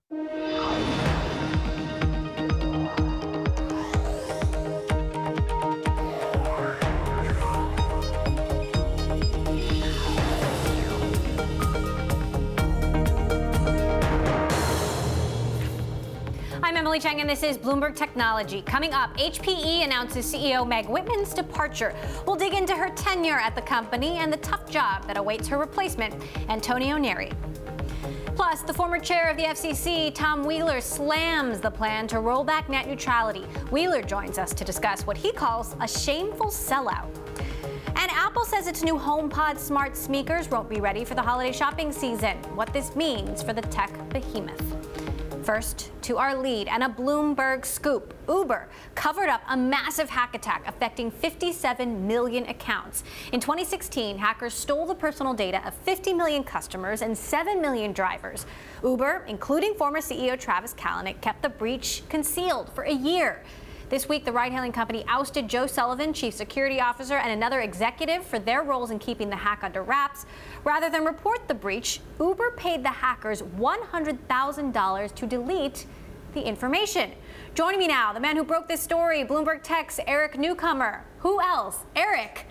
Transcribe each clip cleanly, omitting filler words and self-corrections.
I'm Emily Chang, and this is Bloomberg Technology. Coming up, HPE announces CEO Meg Whitman's departure. We'll dig into her tenure at the company and the tough job that awaits her replacement, Antonio Neri. Plus, the former chair of the FCC, Tom Wheeler, slams the plan to roll back net neutrality. Wheeler joins us to discuss what he calls a shameful sellout. And Apple says its new HomePod smart speakers won't be ready for the holiday shopping season. What this means for the tech behemoth. First, to our lead and a Bloomberg scoop. Uber covered up a massive hack attack affecting 57 million accounts. In 2016, hackers stole the personal data of 50 million customers and 7 million drivers. Uber, including former CEO Travis Kalanick, kept the breach concealed for a year. This week, the ride-hailing company ousted Joe Sullivan, chief security officer, and another executive for their roles in keeping the hack under wraps. Rather than report the breach, Uber paid the hackers $100,000 to delete the information. Joining me now, the man who broke this story, Bloomberg Tech's Eric Newcomer. Who else? Eric.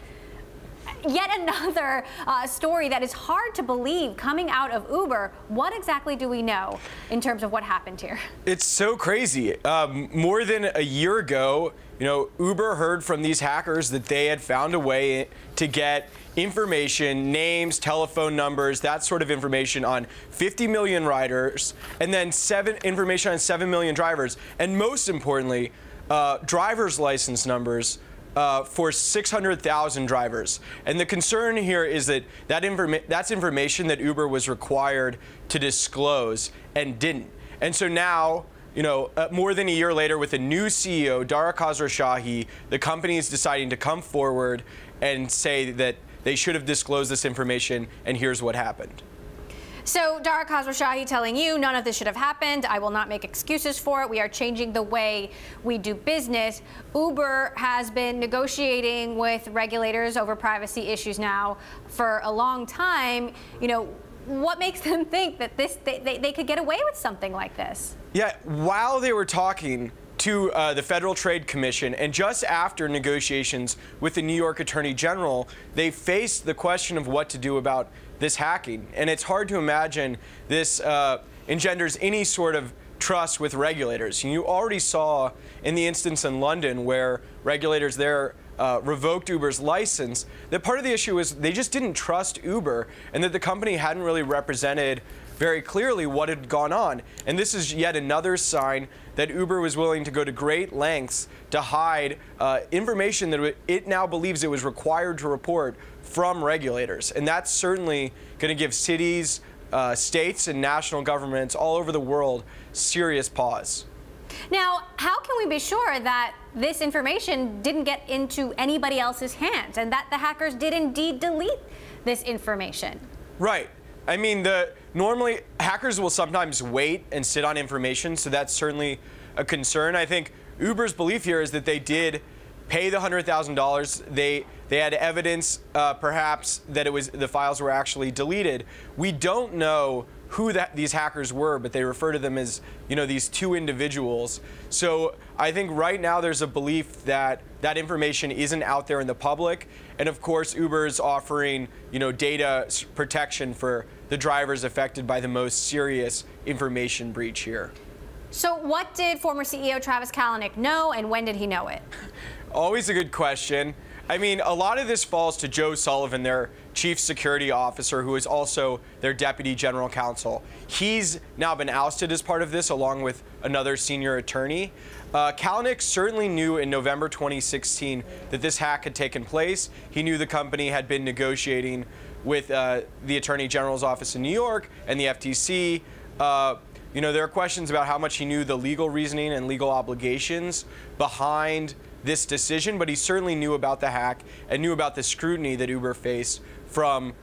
Yet another story that is hard to believe coming out of Uber. What exactly do we know in terms of what happened here? It's so crazy. More than a year ago, Uber heard from these hackers that they had found a way to get information, names, telephone numbers, that sort of information on 50 million riders, and then information on 7 million drivers, and most importantly, driver's license numbers for 600,000 drivers. And the concern here is that that's information that Uber was required to disclose and didn't. And so now, more than a year later, with a new CEO, Dara Khosrowshahi, the company is deciding to come forward and say that they should have disclosed this information, and here's what happened. So Dara Khosrowshahi telling you none of this should have happened. I will not make excuses for it. We are changing the way we do business. Uber has been negotiating with regulators over privacy issues now for a long time. What makes them think that they could get away with something like this? Yeah, while they were talking to the Federal Trade Commission, and just after negotiations with the New York Attorney General, they faced the question of what to do about this hacking. And it's hard to imagine this engenders any sort of trust with regulators. You already saw in the instance in London where regulators there revoked Uber's license, that part of the issue is they just didn't trust Uber, and that the company hadn't really represented very clearly what had gone on. And this is yet another sign that Uber was willing to go to great lengths to hide information that it now believes it was required to report from regulators. And that's certainly going to give cities, states, and national governments all over the world serious pause. Now, how can we be sure that this information didn't get into anybody else's hands and that the hackers did indeed delete this information? Right. I mean, normally hackers will sometimes wait and sit on information, so that's certainly a concern. I think Uber's belief here is that they did pay the $100,000. They had evidence, perhaps, that the files were actually deleted. We don't know who these hackers were, but they refer to them as, these two individuals. So I think right now there's a belief that that information isn't out there in the public. And of course, Uber is offering, data protection for the drivers affected by the most serious information breach here. So what did former CEO Travis Kalanick know, and when did he know it? Always a good question. I mean, a lot of this falls to Joe Sullivan, their chief security officer, who is also their deputy general counsel. He's now been ousted as part of this, along with another senior attorney. Kalanick certainly knew in November 2016 that this hack had taken place. He knew the company had been negotiating with the Attorney General's office in New York and the FTC. There are questions about how much he knew the legal reasoning and legal obligations behind this decision, but he certainly knew about the hack and knew about the scrutiny that Uber faced from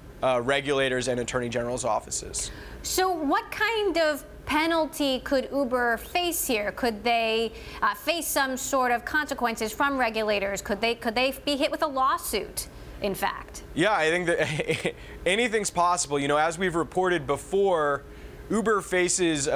regulators and Attorney General's offices. So what kind of penalty could Uber face here? Could they face some sort of consequences from regulators? Could they be hit with a lawsuit, in fact? Yeah, I think that anything's possible. As we've reported before, Uber faces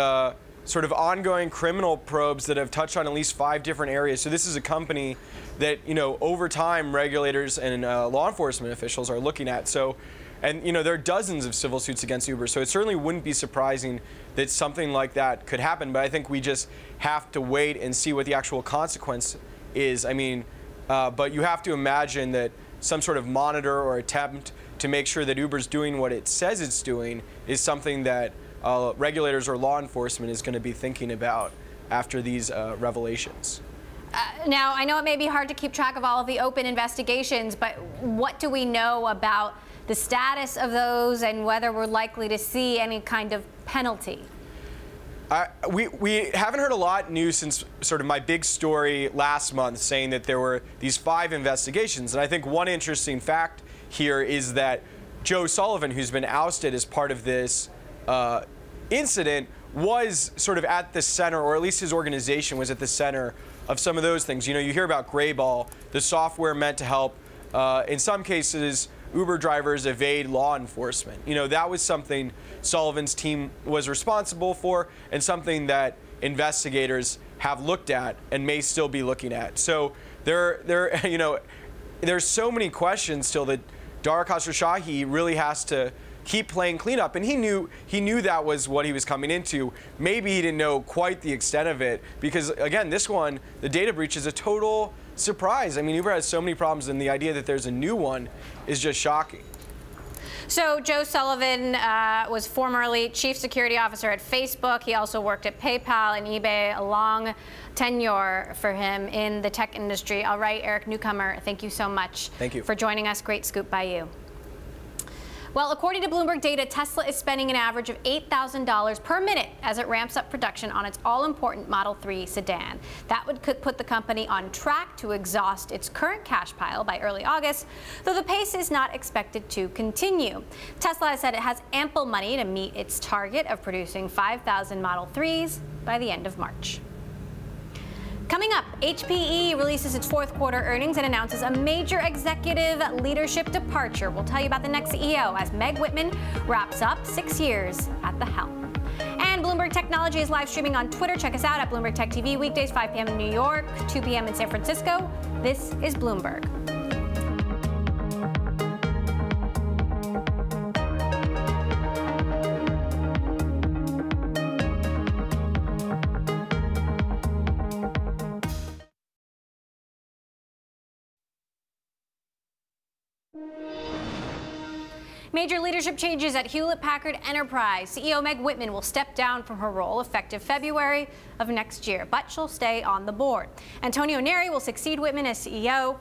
sort of ongoing criminal probes that have touched on at least 5 different areas. So this is a company that, over time, regulators and law enforcement officials are looking at. So, and there are dozens of civil suits against Uber. So it certainly wouldn't be surprising that something like that could happen. But I think we just have to wait and see what the actual consequence is. I mean, but you have to imagine that some sort of monitor or attempt to make sure that Uber's doing what it says it's doing is something that regulators or law enforcement is going to be thinking about after these revelations. Now, I know it may be hard to keep track of all of the open investigations, but what do we know about the status of those and whether we're likely to see any kind of penalty? We haven't heard a lot new since sort of my big story last month saying that there were these 5 investigations. And I think one interesting fact here is that Joe Sullivan, who's been ousted as part of this incident, was sort of at the center, or at least his organization was at the center of some of those things. You hear about Grayball, the software meant to help, in some cases, Uber drivers evade law enforcement. That was something Sullivan's team was responsible for, and something that investigators have looked at and may still be looking at. So there's so many questions still that Dara Khosrowshahi really has to keep playing cleanup, and he knew that was what he was coming into. Maybe he didn't know quite the extent of it, because again, this one, the data breach, is a total surprise. I mean, Uber has so many problems, and the idea that there's a new one is just shocking. So Joe Sullivan was formerly chief security officer at Facebook. He also worked at PayPal and eBay, a long tenure for him in the tech industry. All right, Eric Newcomer, thank you so much. Thank you for joining us. Great scoop by you. Well, according to Bloomberg data, Tesla is spending an average of $8,000 per minute as it ramps up production on its all-important Model 3 sedan. That could put the company on track to exhaust its current cash pile by early August, though the pace is not expected to continue. Tesla has said it has ample money to meet its target of producing 5,000 Model 3s by the end of March. Coming up, HPE releases its 4th quarter earnings and announces a major executive leadership departure. We'll tell you about the next CEO as Meg Whitman wraps up 6 years at the helm. And Bloomberg Technology is live streaming on Twitter. Check us out at Bloomberg Tech TV weekdays, 5 p.m. in New York, 2 p.m. in San Francisco. This is Bloomberg. Major leadership changes at Hewlett-Packard Enterprise. CEO Meg Whitman will step down from her role effective February of next year, but she'll stay on the board. Antonio Neri will succeed Whitman as CEO.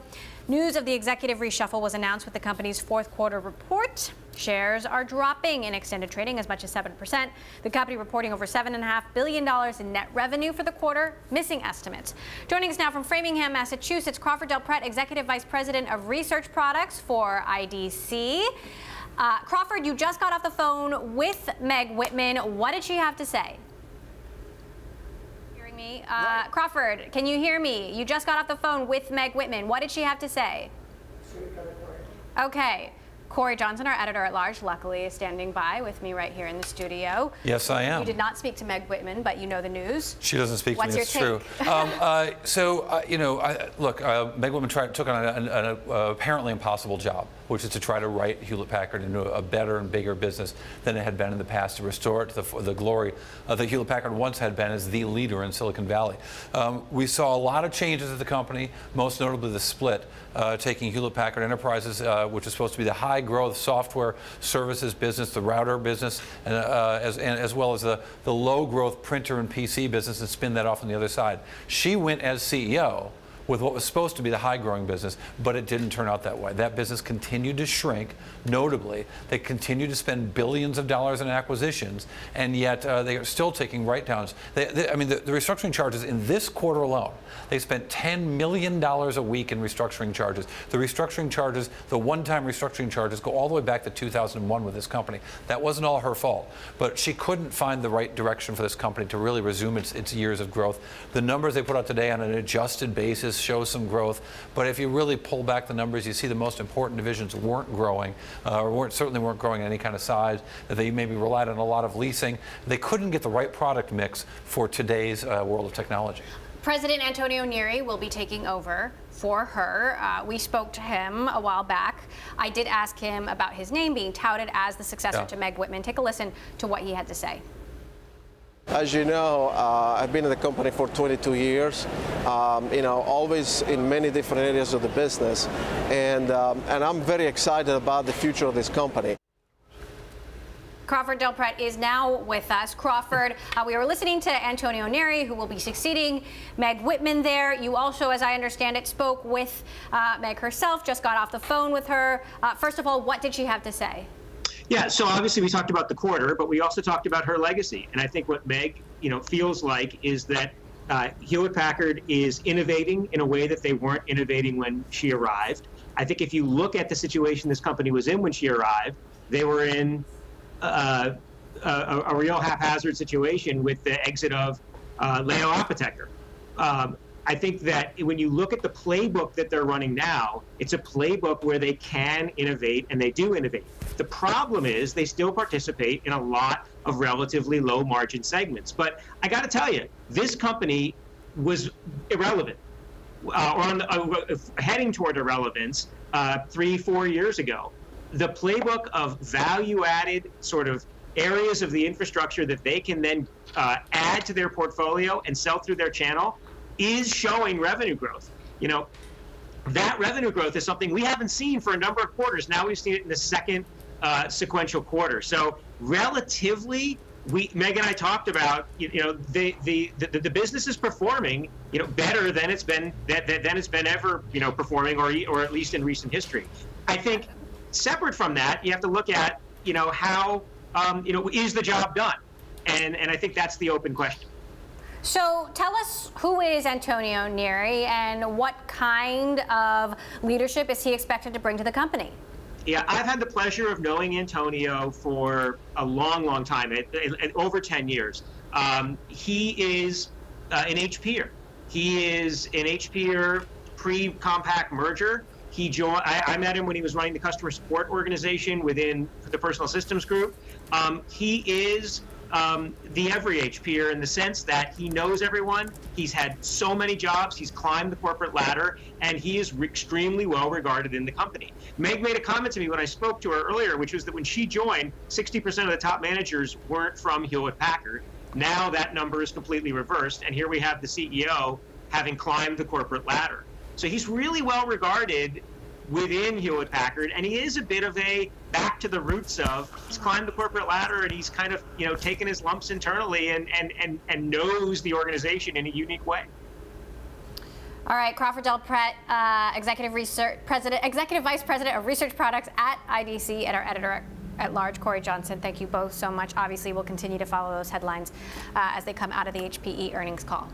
News of the executive reshuffle was announced with the company's 4th quarter report. Shares are dropping in extended trading as much as 7%. The company reporting over $7.5 billion in net revenue for the quarter, missing estimates. Joining us now from Framingham, Massachusetts, Crawford Prete, Executive Vice President of Research Products for IDC. Crawford, you just got off the phone with Meg Whitman. What did she have to say? Hearing me? Right. Crawford, can you hear me? You just got off the phone with Meg Whitman. What did she have to say? Okay. Corey Johnson, our editor-at-large, luckily is standing by with me right here in the studio. Yes, I am. You did not speak to Meg Whitman, but you know the news. She doesn't speak What's to me, it's true. Look, Meg Whitman took on an apparently impossible job, which is to try to right Hewlett-Packard into a better and bigger business than it had been in the past, to restore it to the glory that Hewlett-Packard once had been as the leader in Silicon Valley. We saw a lot of changes at the company, most notably the split, taking Hewlett-Packard Enterprises, which is supposed to be the high-growth software services business, the router business, and as well as the low-growth printer and PC business, and spin that off on the other side. She went as CEO with what was supposed to be the high-growing business, but it didn't turn out that way. That business continued to shrink. Notably, they continued to spend billions of dollars in acquisitions, and yet they are still taking write-downs. The restructuring charges in this quarter alone, they spent $10 million a week in restructuring charges. The restructuring charges, the one-time restructuring charges, go all the way back to 2001 with this company. That wasn't all her fault, but she couldn't find the right direction for this company to really resume its years of growth. The numbers they put out today on an adjusted basis business shows some growth. But if you really pull back the numbers, you see the most important divisions weren't growing, or certainly weren't growing in any kind of size. That they maybe relied on a lot of leasing. They couldn't get the right product mix for today's world of technology. President Antonio Neri will be taking over for her. We spoke to him a while back. I did ask him about his name being touted as the successor to Meg Whitman. Take a listen to what he had to say. As you know, I've been in the company for 22 years, always in many different areas of the business, and I'm very excited about the future of this company. Crawford Del Prete is now with us. Crawford, we were listening to Antonio Neri, who will be succeeding Meg Whitman there. You also, as I understand it, spoke with Meg herself, just got off the phone with her. First of all, what did she have to say? Yeah, so obviously we talked about the quarter, but we also talked about her legacy. And I think what Meg, feels like is that Hewlett-Packard is innovating in a way that they weren't innovating when she arrived. I think if you look at the situation this company was in when she arrived, they were in a real haphazard situation with the exit of Leo Apotheker. I think that when you look at the playbook that they're running now, it's a playbook where they can innovate, and they do innovate. The problem is they still participate in a lot of relatively low margin segments. But I got to tell you, this company was irrelevant, heading toward irrelevance 3-4 years ago. The playbook of value-added sort of areas of the infrastructure that they can then add to their portfolio and sell through their channel is showing revenue growth. That revenue growth is something we haven't seen for a number of quarters. Now we've seen it in the second sequential quarter. So relatively, Meg and I talked about, the business is performing, better than it's been ever, performing, or at least in recent history. I think separate from that, you have to look at, how, is the job done? And I think that's the open question. So tell us, who is Antonio Neri and what kind of leadership is he expected to bring to the company? Yeah, I've had the pleasure of knowing Antonio for a long, long time, over 10 years. He is an HPer. He is an HPer pre-Compaq merger. He joined. I met him when he was running the customer support organization within the personal systems group. He is the every HPer in the sense that he knows everyone. He's had so many jobs. He's climbed the corporate ladder, and he is extremely well regarded in the company. Meg made a comment to me when I spoke to her earlier, which was that when she joined, 60% of the top managers weren't from Hewlett-Packard. Now that number is completely reversed, and here we have the CEO having climbed the corporate ladder. So he's really well regarded within Hewlett-Packard, and he is a bit of a back to the roots of, he's climbed the corporate ladder, and he's kind of, taken his lumps internally and knows the organization in a unique way. All right, Crawford Del Prete, Executive Vice President of Research Products at IDC, and our editor-at-large, Corey Johnson. Thank you both so much. Obviously, we'll continue to follow those headlines as they come out of the HPE earnings call.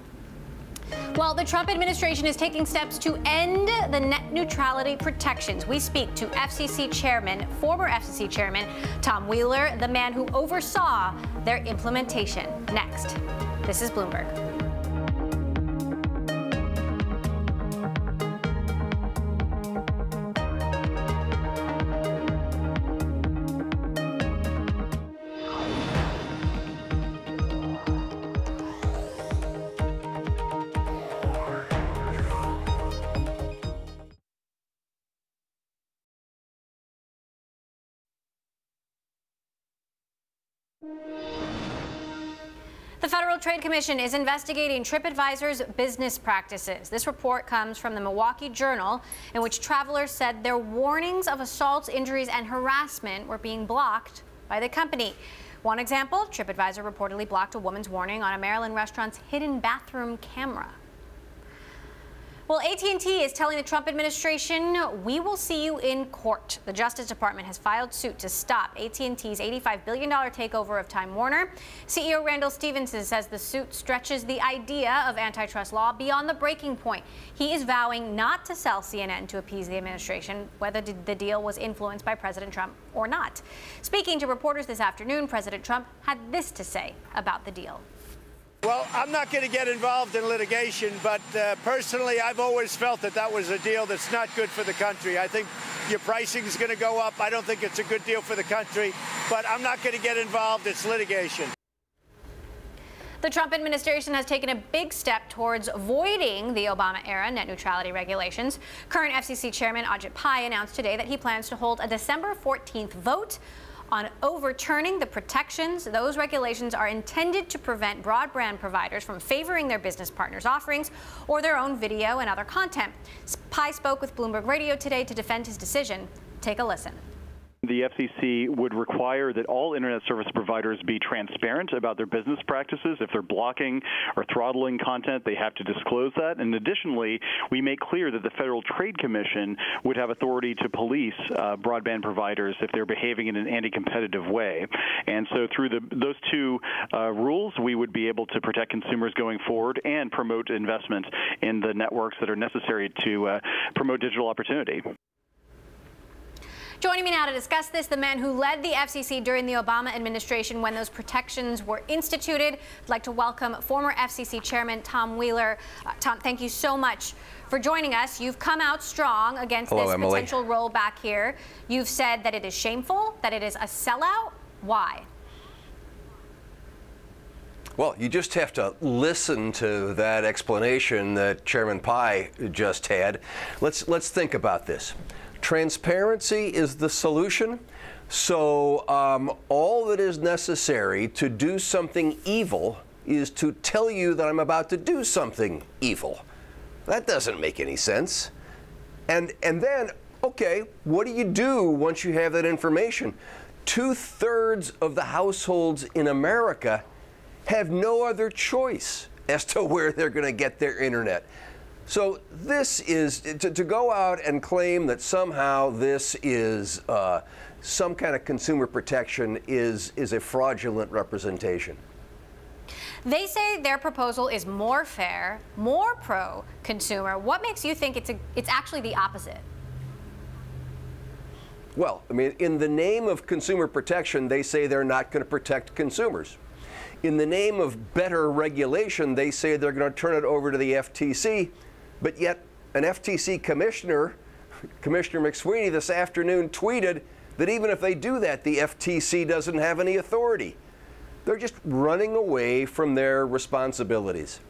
Well, the Trump administration is taking steps to end the net neutrality protections. We speak to former FCC Chairman Tom Wheeler, the man who oversaw their implementation. Next, this is Bloomberg. The Federal Trade Commission is investigating TripAdvisor's business practices. This report comes from the Milwaukee Journal, in which travelers said their warnings of assaults, injuries, and harassment were being blocked by the company. One example, TripAdvisor reportedly blocked a woman's warning on a Maryland restaurant's hidden bathroom camera. Well, AT&T is telling the Trump administration, we will see you in court. The Justice Department has filed suit to stop AT&T's $85 billion takeover of Time Warner. CEO Randall Stephenson says the suit stretches the idea of antitrust law beyond the breaking point. He is vowing not to sell CNN to appease the administration, whether the deal was influenced by President Trump or not. Speaking to reporters this afternoon, President Trump had this to say about the deal. Well, I'm not going to get involved in litigation, but personally, I've always felt that that was a deal that's not good for the country. I think your pricing is going to go up. I don't think it's a good deal for the country, but I'm not going to get involved. It's litigation. The Trump administration has taken a big step towards voiding the Obama-era net neutrality regulations. Current FCC Chairman Ajit Pai announced today that he plans to hold a December 14th vote on overturning the protections. Those regulations are intended to prevent broadband providers from favoring their business partners' offerings or their own video and other content. Pai spoke with Bloomberg Radio today to defend his decision. Take a listen. The FCC would require that all Internet service providers be transparent about their business practices. If they're blocking or throttling content, they have to disclose that. And additionally, we make clear that the Federal Trade Commission would have authority to police broadband providers if they're behaving in an anti-competitive way. And so through those two rules, we would be able to protect consumers going forward and promote investment in the networks that are necessary to promote digital opportunity. Joining me now to discuss this, the man who led the FCC during the Obama administration when those protections were instituted. I'd like to welcome former FCC Chairman Tom Wheeler. Tom, thank you so much for joining us. You've come out strong against this potential rollback here. You've said that it is shameful, that it is a sellout. Why? Well, you just have to listen to that explanation that Chairman Pai just had. Let's think about this. Transparency is the solution. So all that is necessary to do something evil is to tell you that I'm about to do something evil. That doesn't make any sense. And then, okay, what do you do once you have that information? 2/3 of the households in America have no other choice as to where they're going to get their internet. So this is, to go out and claim that somehow this is some kind of consumer protection is a fraudulent representation. They say their proposal is more fair, more pro-consumer. What makes you think it's actually the opposite? Well, I mean, in the name of consumer protection, they say they're not going to protect consumers. In the name of better regulation, they say they're going to turn it over to the FTC. But yet, an FTC commissioner, Commissioner McSweeney, this afternoon tweeted that even if they do that, the FTC doesn't have any authority. They're just running away from their responsibilities.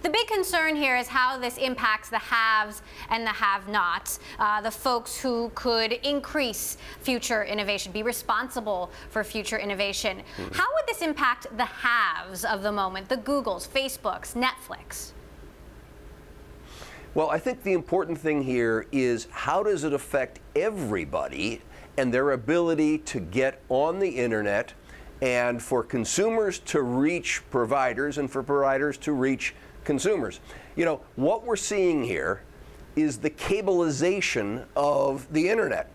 The big concern here is how this impacts the haves and the have-nots, the folks who could increase future innovation, be responsible for future innovation. How would this impact the haves of the moment, the Googles, Facebooks, Netflix? Well, I think the important thing here is how does it affect everybody and their ability to get on the internet and for consumers to reach providers and for providers to reach consumers. You know, what we're seeing here is the cableization of the internet.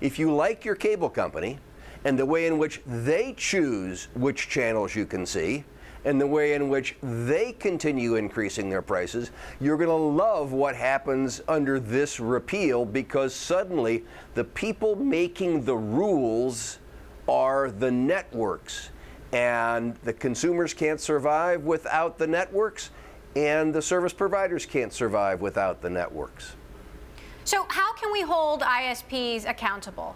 If you like your cable company and the way in which they choose which channels you can see, and the way in which they continue increasing their prices, you're going to love what happens under this repeal, because suddenly the people making the rules are the networks, and the consumers can't survive without the networks, and the service providers can't survive without the networks. So how can we hold ISPs accountable?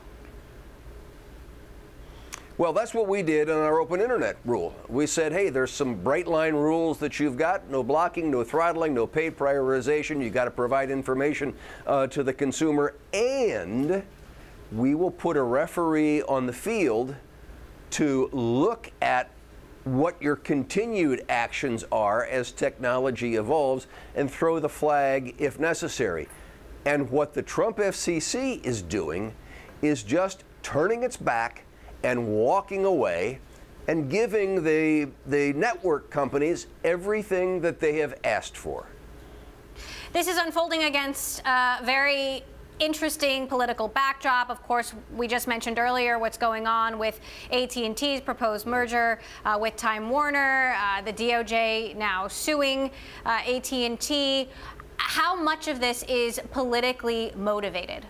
Well, that's what we did on our open internet rule. We said, hey, there's some bright line rules that you've got: no blocking, no throttling, no paid prioritization. You've got to provide information to the consumer, and we will put a referee on the field to look at what your continued actions are as technology evolves and throw the flag if necessary. And what the Trump FCC is doing is just turning its back and walking away and giving the network companies everything that they have asked for. This is unfolding against a very interesting political backdrop. Of course, we just mentioned earlier what's going on with AT&T's proposed merger with Time Warner, the DOJ now suing AT&T. How much of this is politically motivated?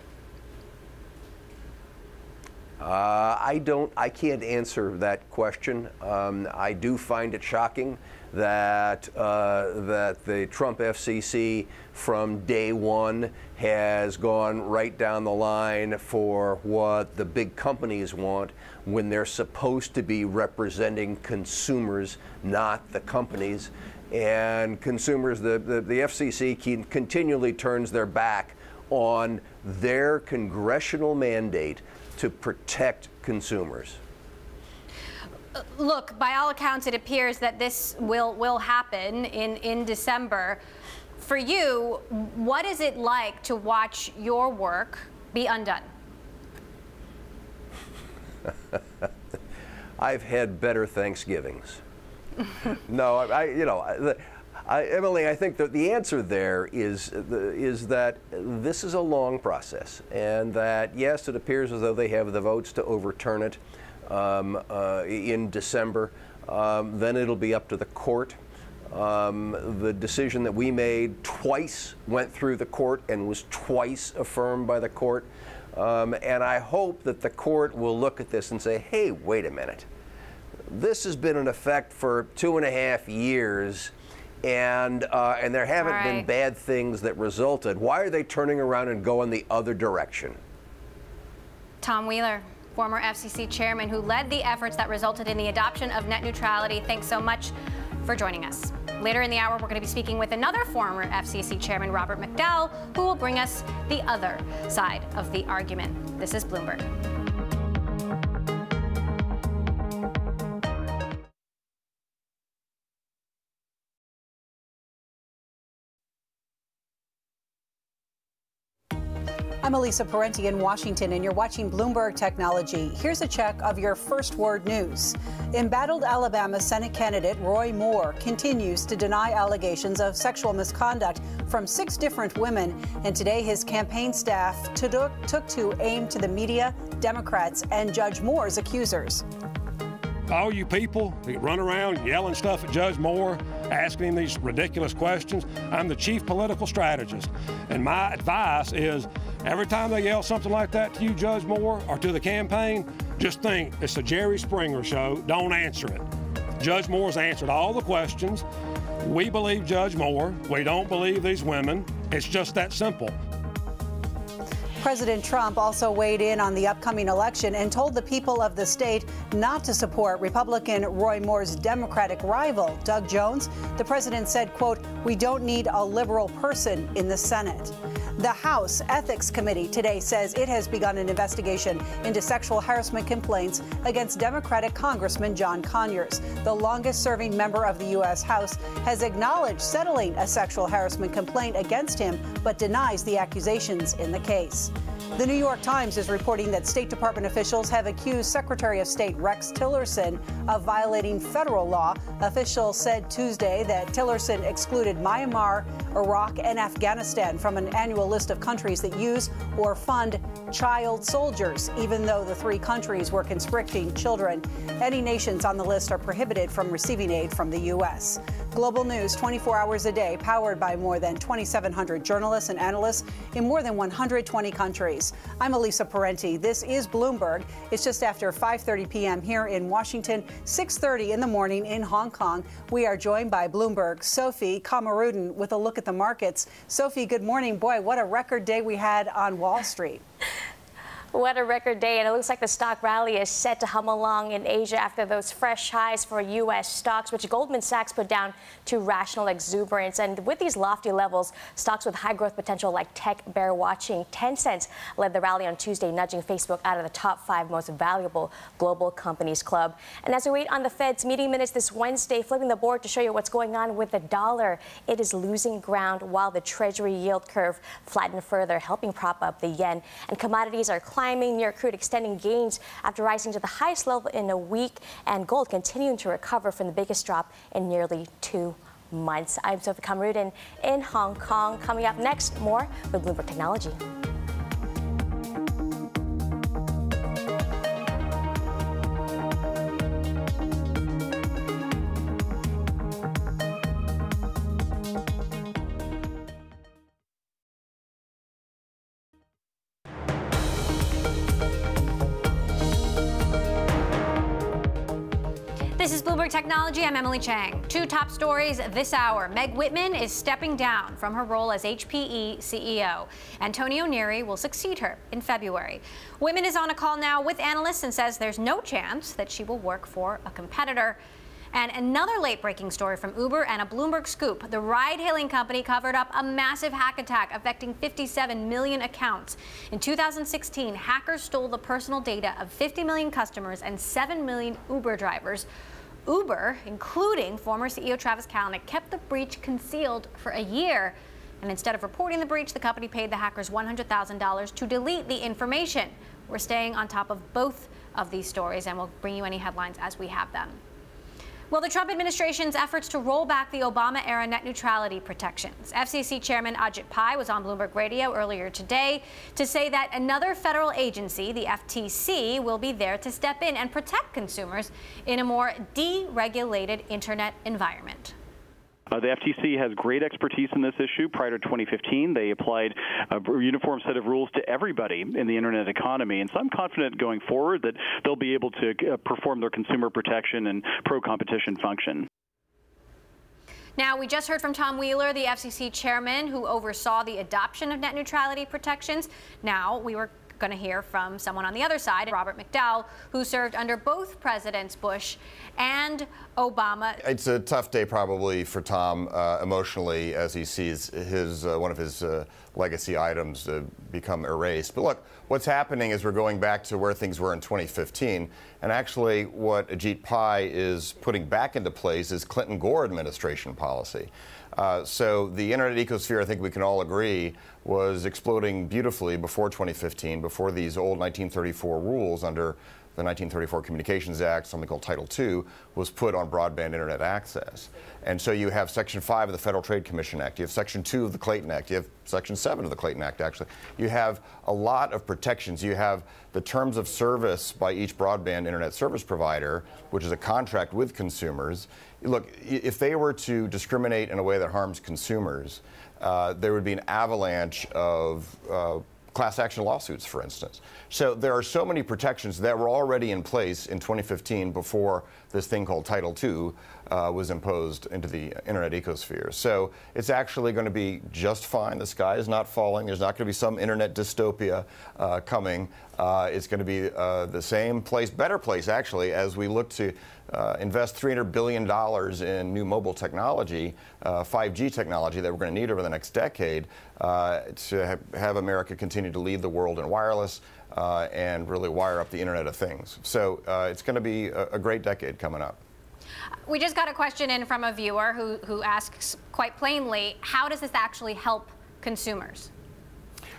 I can't answer that question. I do find it shocking that that the Trump FCC from day one has gone right down the line for what the big companies want when they're supposed to be representing consumers, not the companies. And consumers, the FCC continually turns their back on their congressional mandate to protect consumers. Look, by all accounts, it appears that this will happen in December. For you, what is it like to watch your work be undone? I've had better Thanksgivings. No, Emily, I think that the answer there is that this is a long process, and that yes, it appears as though they have the votes to overturn it in December. Then it'll be up to the court. The decision that we made twice went through the court and was twice affirmed by the court. And I hope that the court will look at this and say, hey, wait a minute. This has been in effect for 2.5 years, and there haven't been bad things that resulted. Why are they turning around and going the other direction? Tom Wheeler, former FCC chairman who led the efforts that resulted in the adoption of net neutrality, thanks so much for joining us. Later in the hour, we're going to be speaking with another former FCC chairman, Robert McDowell, who will bring us the other side of the argument. This is Bloomberg. I'm Elisa Parenti in Washington, and you're watching Bloomberg Technology. Here's a check of your first word news. Embattled Alabama Senate candidate Roy Moore continues to deny allegations of sexual misconduct from 6 different women, and today his campaign staff took to aim to the media, Democrats, and Judge Moore's accusers. All you people that run around yelling stuff at Judge Moore, asking him these ridiculous questions, I'm the chief political strategist. And my advice is every time they yell something like that to you, Judge Moore, or to the campaign, just think it's the Jerry Springer show. Don't answer it. Judge Moore's answered all the questions. We believe Judge Moore. We don't believe these women. It's just that simple. President Trump also weighed in on the upcoming election and told the people of the state not to support Republican Roy Moore's Democratic rival, Doug Jones. The president said, quote, "We don't need a liberal person in the Senate." The House Ethics Committee today says it has begun an investigation into sexual harassment complaints against Democratic Congressman John Conyers. The longest-serving member of the U.S. House has acknowledged settling a sexual harassment complaint against him, but denies the accusations in the case. The New York Times is reporting that State Department officials have accused Secretary of State Rex Tillerson of violating federal law. Officials said Tuesday that Tillerson excluded Myanmar, Iraq, and Afghanistan from an annual list of countries that use or fund child soldiers, even though the 3 countries were conscripting children. Any nations on the list are prohibited from receiving aid from the U.S. Global news 24 hours a day, powered by more than 2,700 journalists and analysts in more than 120 countries. I'm Elisa Parenti. This is Bloomberg. It's just after 5:30 p.m. here in Washington, 6:30 in the morning in Hong Kong. We are joined by Bloomberg's Sophie Kamarudin with a look at the markets. Sophie, good morning. Boy, what a record day we had on Wall Street. What a record day, and it looks like the stock rally is set to hum along in Asia after those fresh highs for U.S. stocks, which Goldman Sachs put down to rational exuberance. And with these lofty levels, stocks with high growth potential like tech bear watching. Tencent led the rally on Tuesday, nudging Facebook out of the top 5 most valuable global companies club. And as we wait on the Fed's meeting minutes this Wednesday, flipping the board to show you what's going on with the dollar. It is losing ground while the Treasury yield curve flattened further, helping prop up the yen. And commodities are climbing near crude, extending gains after rising to the highest level in a week, and gold continuing to recover from the biggest drop in nearly 2 months. I'm Sophie Kamarudin in Hong Kong. Coming up next, more with Bloomberg Technology. This is Bloomberg Technology. I'm Emily Chang. Two top stories this hour. Meg Whitman is stepping down from her role as HPE CEO. Antonio Neri will succeed her in February. Whitman is on a call now with analysts and says there's no chance that she will work for a competitor. And another late-breaking story from Uber and a Bloomberg scoop. The ride-hailing company covered up a massive hack attack affecting 57 million accounts. In 2016, hackers stole the personal data of 50 million customers and 7 million Uber drivers. Uber, including former CEO Travis Kalanick, kept the breach concealed for a year. And instead of reporting the breach, the company paid the hackers $100,000 to delete the information. We're staying on top of both of these stories, and we'll bring you any headlines as we have them. Well, the Trump administration's efforts to roll back the Obama-era net neutrality protections. FCC Chairman Ajit Pai was on Bloomberg Radio earlier today to say that another federal agency, the FTC, will be there to step in and protect consumers in a more deregulated internet environment. The FTC has great expertise in this issue. Prior to 2015, they applied a uniform set of rules to everybody in the internet economy. And so I'm confident going forward that they'll be able to perform their consumer protection and pro-competition function. Now, we just heard from Tom Wheeler, the FCC chairman, who oversaw the adoption of net neutrality protections. Now, we were going to hear from someone on the other side, Robert McDowell, who served under both Presidents Bush and Obama. It's a tough day probably for Tom emotionally as he sees his one of his legacy items become erased. But look, what's happening is we're going back to where things were in 2015. And actually what Ajit Pai is putting back into place is Clinton-Gore administration policy. So the internet ecosphere, I think we can all agree, was exploding beautifully before 2015, before these old 1934 rules under the 1934 Communications Act, something called Title II, was put on broadband internet access. And so you have Section 5 of the Federal Trade Commission Act, you have Section 2 of the Clayton Act, you have Section 7 of the Clayton Act, actually. You have a lot of protections. You have the terms of service by each broadband internet service provider, which is a contract with consumers. Look, if they were to discriminate in a way that harms consumers, there would be an avalanche of class action lawsuits, for instance. So there are so many protections that were already in place in 2015 before this thing called Title II was imposed into the internet ecosphere. So it's actually going to be just fine. The sky is not falling. There's not going to be some internet dystopia coming. It's going to be the same place, better place, actually, as we look to invest $300 billion in new mobile technology, 5G technology that we're going to need over the next decade to have America continue to lead the world in wireless and really wire up the Internet of Things. So it's going to be a great decade coming up. We just got a question in from a viewer who asks quite plainly, how does this actually help consumers?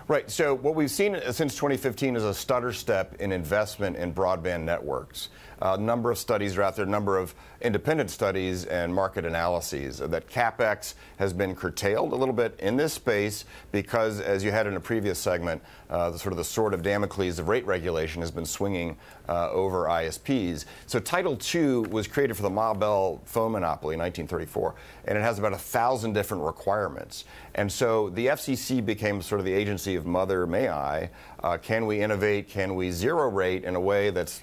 Right. So what we've seen since 2015 is a stutter step in investment in broadband networks. A number of studies are out there, a number of independent studies and market analyses that CapEx has been curtailed a little bit in this space because, as you had in a previous segment, the sword of Damocles of rate regulation has been swinging over ISPs. So Title II was created for the Ma Bell phone monopoly in 1934, and it has about 1,000 different requirements. And so the FCC became sort of the agency of Mother May I. Can we innovate? Can we zero rate in a way that's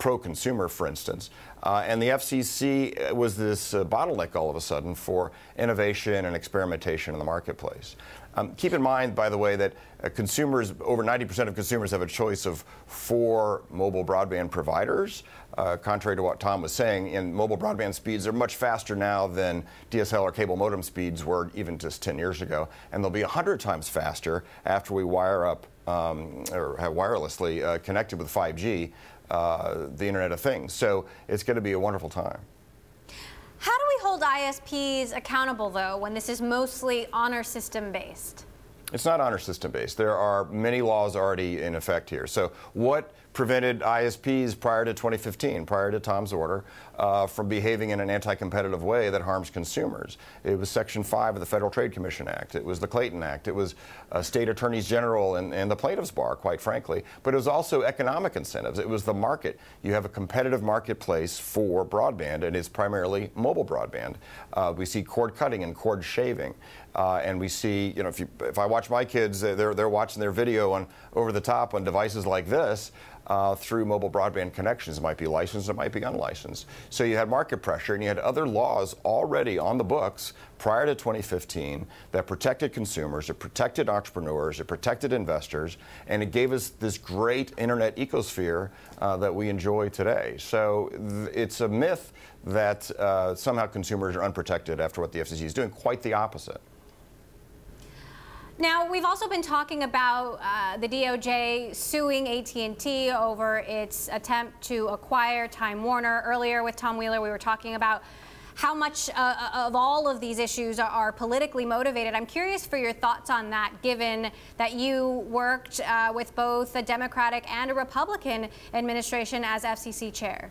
pro-consumer, for instance? And the FCC was this bottleneck all of a sudden for innovation and experimentation in the marketplace. Keep in mind, by the way, that consumers, over 90% of consumers have a choice of 4 mobile broadband providers. Contrary to what Tom was saying, and mobile broadband speeds are much faster now than DSL or cable modem speeds were even just 10 years ago. And they'll be 100 times faster after we wire up or have wirelessly connected with 5G. The Internet of Things. So it's going to be a wonderful time. How do we hold ISPs accountable, though, when this is mostly honor system based? It's not honor system based. There are many laws already in effect here. So what prevented ISPs prior to 2015, prior to Tom's order, from behaving in an anti-competitive way that harms consumers? It was Section 5 of the Federal Trade Commission Act. It was the Clayton Act. It was state attorneys general and the plaintiffs' bar, quite frankly. But it was also economic incentives. It was the market. You have a competitive marketplace for broadband, and it's primarily mobile broadband. We see cord cutting and cord shaving. And we see, you know, if I watch my kids, they're watching their video on over the top on devices like this. through mobile broadband connections. It might be licensed, it might be unlicensed. So you had market pressure, and you had other laws already on the books prior to 2015 that protected consumers, it protected entrepreneurs, it protected investors, and it gave us this great internet ecosphere that we enjoy today. So it's a myth that somehow consumers are unprotected after what the FCC is doing. Quite the opposite. Now, we've also been talking about the DOJ suing AT&T over its attempt to acquire Time Warner. Earlier with Tom Wheeler, we were talking about how much of all of these issues are politically motivated. I'm curious for your thoughts on that, given that you worked with both a Democratic and a Republican administration as FCC chair.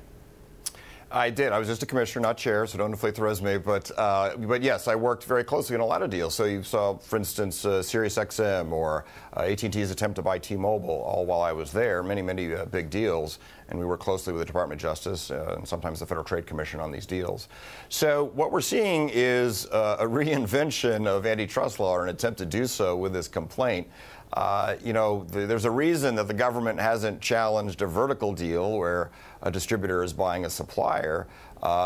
I did. I was just a commissioner, not chair, so don't inflate the resume. But yes, I worked very closely on a lot of deals. So you saw, for instance, SiriusXM or AT&T's attempt to buy T-Mobile, all while I was there. Many, many big deals. And we worked closely with the Department of Justice and sometimes the Federal Trade Commission on these deals. So what we're seeing is a reinvention of antitrust law, or an attempt to do so with this complaint. You know, there's a reason that the government hasn't challenged a vertical deal where a distributor is buying a supplier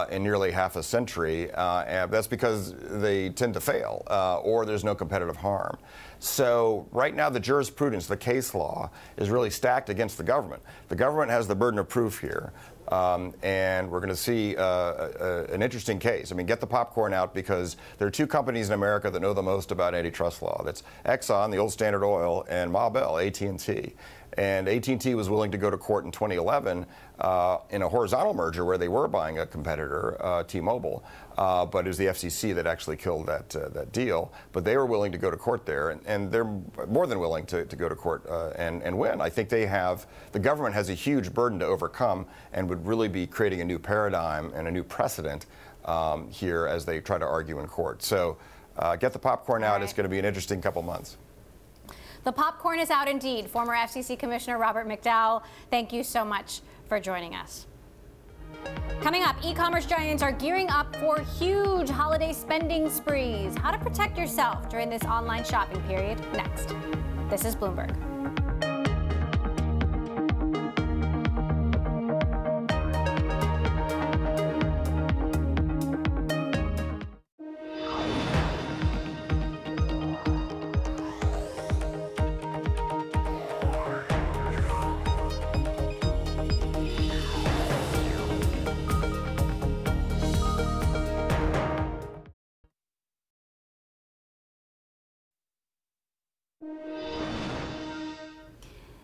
in nearly half a century. And that's because they tend to fail, or there's no competitive harm. So right now the jurisprudence, the case law, is really stacked against the government. The government has the burden of proof here. And we're going to see an interesting case. I mean, get the popcorn out, because there are two companies in America that know the most about antitrust law. That's Exxon, the old Standard Oil, and Ma Bell, AT&T. And AT&T was willing to go to court in 2011 in a horizontal merger where they were buying a competitor, T-Mobile. But it was the FCC that actually killed that deal. But they were willing to go to court there, and they're more than willing to go to court and win. I think the government has a huge burden to overcome, and would really be creating a new paradigm and a new precedent here as they try to argue in court. So get the popcorn out. It's going to be an interesting couple months. The popcorn is out indeed. Former FCC Commissioner Robert McDowell, thank you so much for joining us. Coming up, e-commerce giants are gearing up for huge holiday spending sprees. How to protect yourself during this online shopping period next. This is Bloomberg.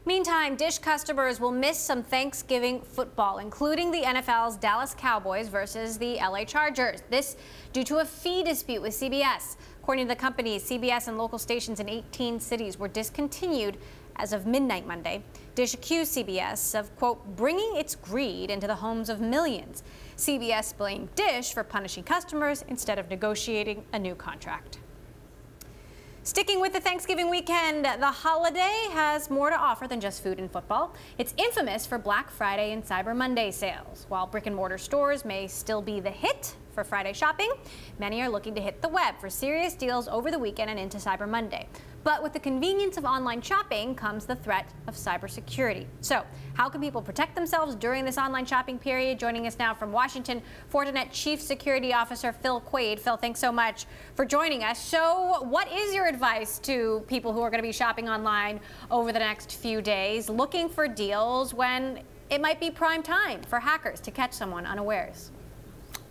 Meantime, Dish customers will miss some Thanksgiving football, including the NFL's Dallas Cowboys versus the LA Chargers. This due to a fee dispute with CBS. According to the company, CBS and local stations in 18 cities were discontinued as of midnight Monday. Dish accused CBS of, quote, bringing its greed into the homes of millions. CBS blamed Dish for punishing customers instead of negotiating a new contract. Sticking with the Thanksgiving weekend, the holiday has more to offer than just food and football. It's infamous for Black Friday and Cyber Monday sales. While brick-and-mortar stores may still be the hit for Friday shopping, many are looking to hit the web for serious deals over the weekend and into Cyber Monday. But with the convenience of online shopping comes the threat of cybersecurity. So, how can people protect themselves during this online shopping period? Joining us now from Washington, Fortinet Chief Security Officer Phil Quade. Phil, thanks so much for joining us. So, what is your advice to people who are going to be shopping online over the next few days, looking for deals when it might be prime time for hackers to catch someone unawares?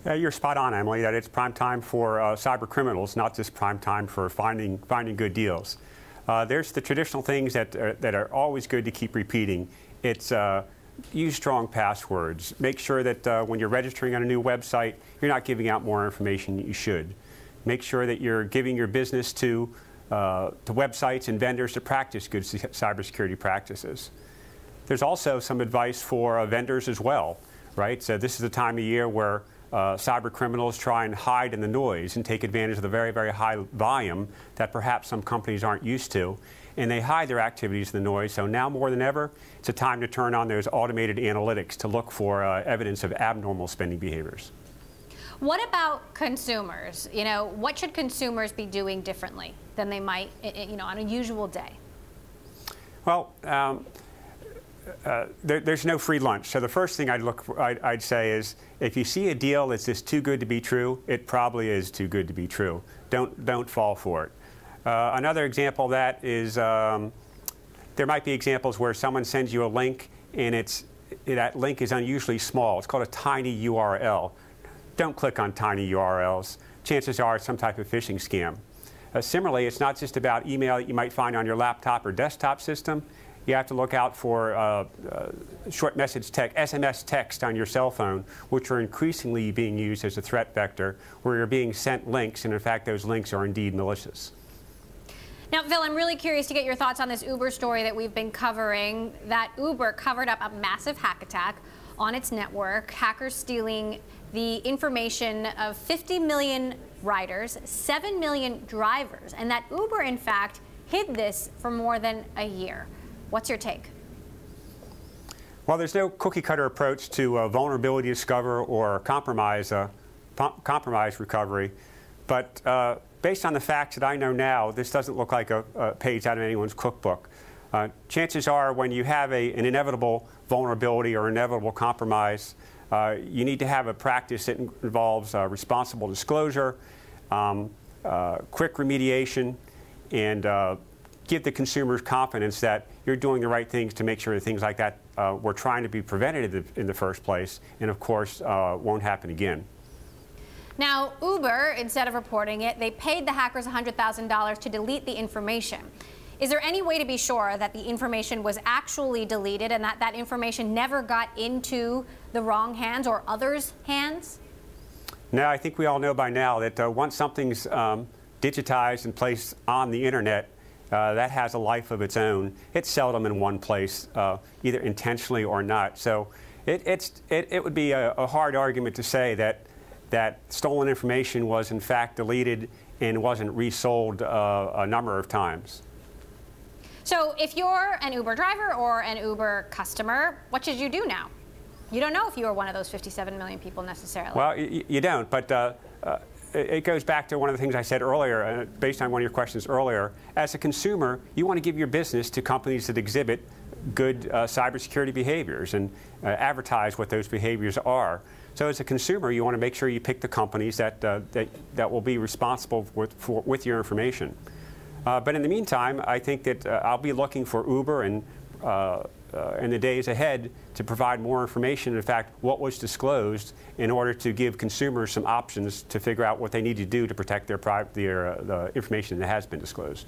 You're spot on, Emily, that it's prime time for cyber criminals, not just prime time for finding good deals. There's the traditional things that are always good to keep repeating. It's use strong passwords. Make sure that when you're registering on a new website, you're not giving out more information than you should. Make sure that you're giving your business to websites and vendors to practice good cybersecurity practices. There's also some advice for vendors as well, right? So this is the time of year where cyber criminals try and hide in the noise and take advantage of the very, very high volume that perhaps some companies aren't used to. And they hide their activities in the noise. So now more than ever, it's a time to turn on those automated analytics to look for evidence of abnormal spending behaviors. What about consumers? You know, what should consumers be doing differently than they might, you know, on a usual day? Well, there's no free lunch. So the first thing I'd say is, if you see a deal that's just too good to be true, it probably is too good to be true. Don't fall for it. Another example of that is there might be examples where someone sends you a link and that link is unusually small. It's called a tiny URL. Don't click on tiny URLs. Chances are it's some type of phishing scam. Similarly, it's not just about email that you might find on your laptop or desktop system. You have to look out for short message text, SMS text on your cell phone, which are increasingly being used as a threat vector, where you're being sent links, and in fact those links are indeed malicious. Now, Phil, I'm really curious to get your thoughts on this Uber story that we've been covering, that Uber covered up a massive hack attack on its network, hackers stealing the information of 50 million riders, 7 million drivers, and that Uber, in fact, hid this for more than a year. What's your take? Well, there's no cookie-cutter approach to vulnerability discover or compromise recovery, but based on the facts that I know now, this doesn't look like a page out of anyone's cookbook. Chances are, when you have an inevitable vulnerability or inevitable compromise, you need to have a practice that involves responsible disclosure, quick remediation, and give the consumers confidence that you're doing the right things to make sure that things like that were trying to be prevented in the first place, and of course won't happen again. Now, Uber, instead of reporting it, they paid the hackers $100,000 to delete the information. Is there any way to be sure that the information was actually deleted and that that information never got into the wrong hands or others' hands? No, I think we all know by now that once something's digitized and placed on the internet, that has a life of its own. It's seldom in one place, either intentionally or not. So it would be a hard argument to say that stolen information was in fact deleted and wasn't resold a number of times. So if you're an Uber driver or an Uber customer, what should you do now? You don't know if you are one of those 57 million people necessarily. Well, you don't, but it goes back to one of the things I said earlier, based on one of your questions earlier. As a consumer, you want to give your business to companies that exhibit good cybersecurity behaviors and advertise what those behaviors are. So as a consumer, you want to make sure you pick the companies that will be responsible with your information. But in the meantime, I think that I'll be looking for Uber and in the days ahead to provide more information, in fact, what was disclosed, in order to give consumers some options to figure out what they need to do to protect the information that has been disclosed.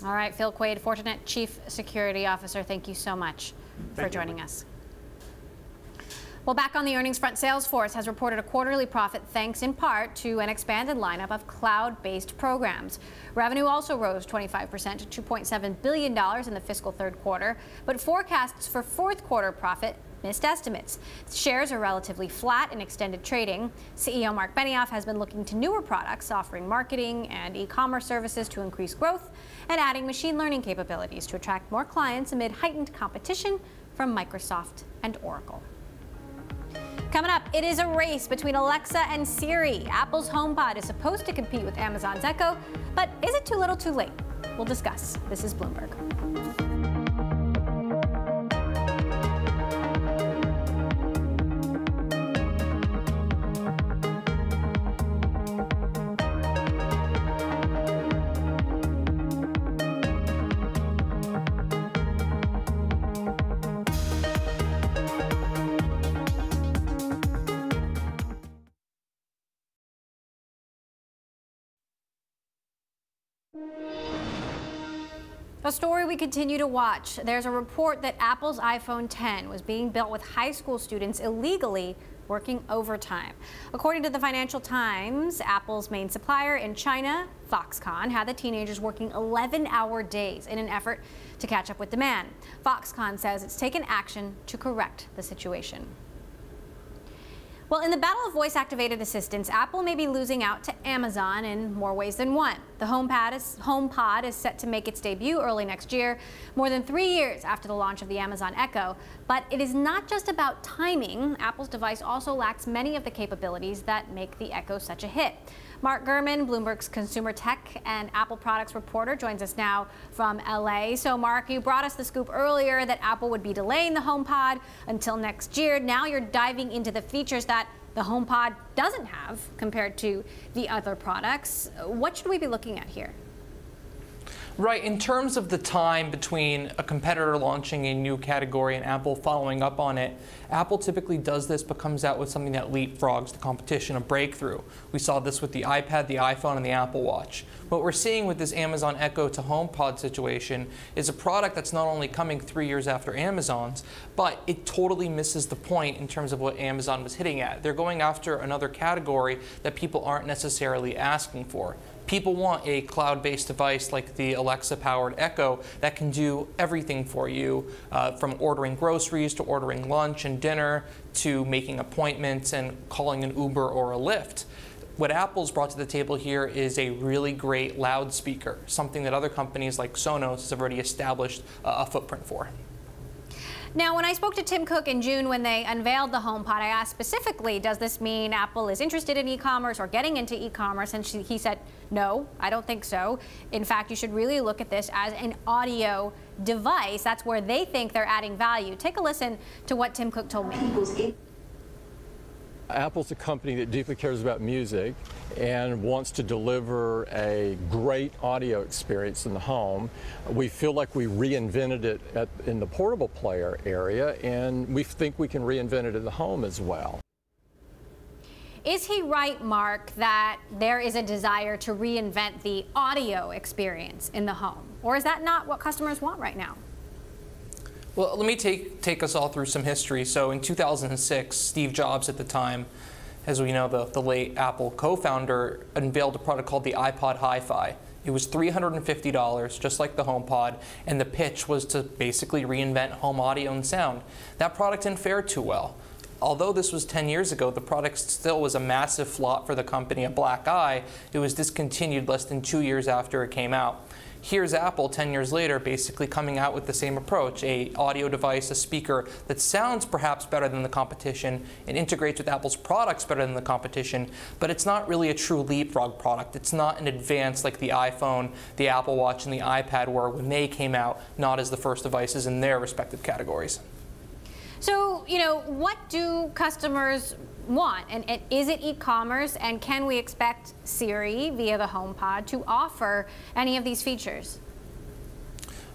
All right, Phil Quade, Fortinet Chief Security Officer, thank you so much for joining us. Well, back on the earnings front, Salesforce has reported a quarterly profit thanks in part to an expanded lineup of cloud-based programs. Revenue also rose 25% to $2.7 billion in the fiscal third quarter, but forecasts for fourth quarter profit missed estimates. Shares are relatively flat in extended trading. CEO Mark Benioff has been looking to newer products, offering marketing and e-commerce services to increase growth and adding machine learning capabilities to attract more clients amid heightened competition from Microsoft and Oracle. Coming up, it is a race between Alexa and Siri. Apple's HomePod is supposed to compete with Amazon's Echo, but is it too little too late? We'll discuss. This is Bloomberg. A story we continue to watch. There's a report that Apple's iPhone X was being built with high school students illegally working overtime. According to the Financial Times, Apple's main supplier in China, Foxconn, had the teenagers working 11-hour days in an effort to catch up with demand. Foxconn says it's taken action to correct the situation. Well, in the battle of voice-activated assistants, Apple may be losing out to Amazon in more ways than one. The HomePod is set to make its debut early next year, more than 3 years after the launch of the Amazon Echo. But it is not just about timing. Apple's device also lacks many of the capabilities that make the Echo such a hit. Mark Gurman, Bloomberg's consumer tech and Apple products reporter, joins us now from LA. So, Mark, you brought us the scoop earlier that Apple would be delaying the HomePod until next year. Now you're diving into the features that the HomePod doesn't have compared to the other products. What should we be looking at here? Right, in terms of the time between a competitor launching a new category and Apple following up on it, Apple typically does this but comes out with something that leapfrogs the competition, a breakthrough. We saw this with the iPad, the iPhone, and the Apple Watch. What we're seeing with this Amazon Echo to HomePod situation is a product that's not only coming 3 years after Amazon's, but it totally misses the point in terms of what Amazon was hitting at. They're going after another category that people aren't necessarily asking for. People want a cloud-based device like the Alexa-powered Echo that can do everything for you, from ordering groceries to ordering lunch and dinner to making appointments and calling an Uber or a Lyft. What Apple's brought to the table here is a really great loudspeaker, something that other companies like Sonos have already established a footprint for. Now, when I spoke to Tim Cook in June when they unveiled the HomePod, I asked specifically, does this mean Apple is interested in e-commerce or getting into e-commerce? And he said, no, I don't think so. In fact, you should really look at this as an audio device. That's where they think they're adding value. Take a listen to what Tim Cook told me. Apple's a company that deeply cares about music and wants to deliver a great audio experience in the home. We feel like we reinvented it in the portable player area, and we think we can reinvent it in the home as well. Is he right, Mark, that there is a desire to reinvent the audio experience in the home? Or is that not what customers want right now? Well, let me take us all through some history. So in 2006, Steve Jobs at the time, as we know, the late Apple co-founder, unveiled a product called the iPod Hi-Fi. It was $350, just like the HomePod, and the pitch was to basically reinvent home audio and sound. That product didn't fare too well. Although this was 10 years ago, the product still was a massive flop for the company, a black eye. It was discontinued less than 2 years after it came out. Here's Apple 10 years later basically coming out with the same approach, a audio device, a speaker that sounds perhaps better than the competition and integrates with Apple's products better than the competition, but it's not really a true leapfrog product. It's not an advance like the iPhone, the Apple Watch, and the iPad were when they came out, not as the first devices in their respective categories. So, what do customers want? And is it e-commerce? And can we expect Siri via the HomePod to offer any of these features?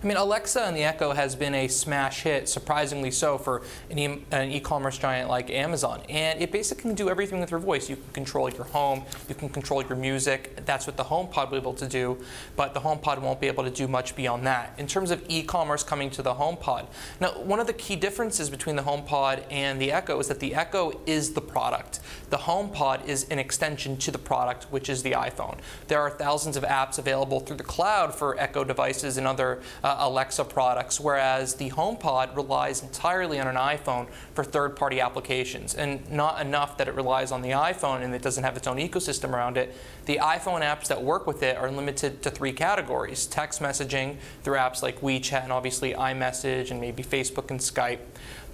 I mean, Alexa and the Echo has been a smash hit, surprisingly so, for an e-commerce giant like Amazon. And it basically can do everything with your voice. You can control your home, you can control your music. That's what the HomePod will be able to do, but the HomePod won't be able to do much beyond that. In terms of e-commerce coming to the HomePod, now, one of the key differences between the HomePod and the Echo is that the Echo is the product. The HomePod is an extension to the product, which is the iPhone. There are thousands of apps available through the cloud for Echo devices and other Alexa products, whereas the HomePod relies entirely on an iPhone for third-party applications. And not enough that it relies on the iPhone and it doesn't have its own ecosystem around it. The iPhone apps that work with it are limited to 3 categories: text messaging through apps like WeChat and obviously iMessage and maybe Facebook and Skype.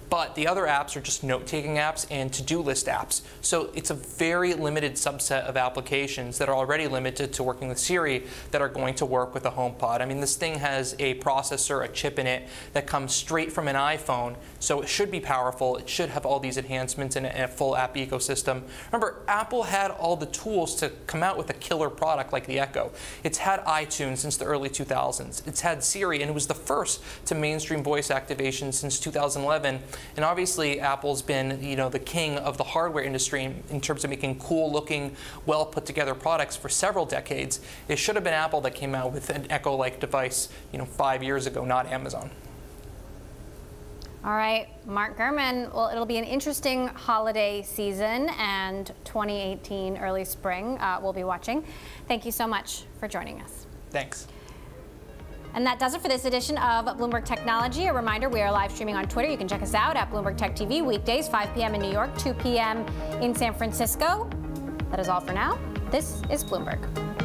But the other apps are just note-taking apps and to-do list apps. So it's a very limited subset of applications that are already limited to working with Siri that are going to work with the HomePod. I mean, this thing has a processor, a chip in it that comes straight from an iPhone, so it should be powerful. It should have all these enhancements in a full app ecosystem. Remember, Apple had all the tools to come out with a killer product like the Echo. It's had iTunes since the early 2000s. It's had Siri, and it was the first to mainstream voice activation since 2011. And obviously, Apple's been, the king of the hardware industry in terms of making cool-looking, well-put-together products for several decades. It should have been Apple that came out with an Echo-like device, 5 years ago, not Amazon. All right, Mark Gurman. Well, it'll be an interesting holiday season and 2018 early spring we'll be watching. Thank you so much for joining us. Thanks. And that does it for this edition of Bloomberg Technology. A reminder, we are live streaming on Twitter. You can check us out at Bloomberg Tech TV weekdays, 5 p.m. in New York, 2 p.m. in San Francisco. That is all for now. This is Bloomberg.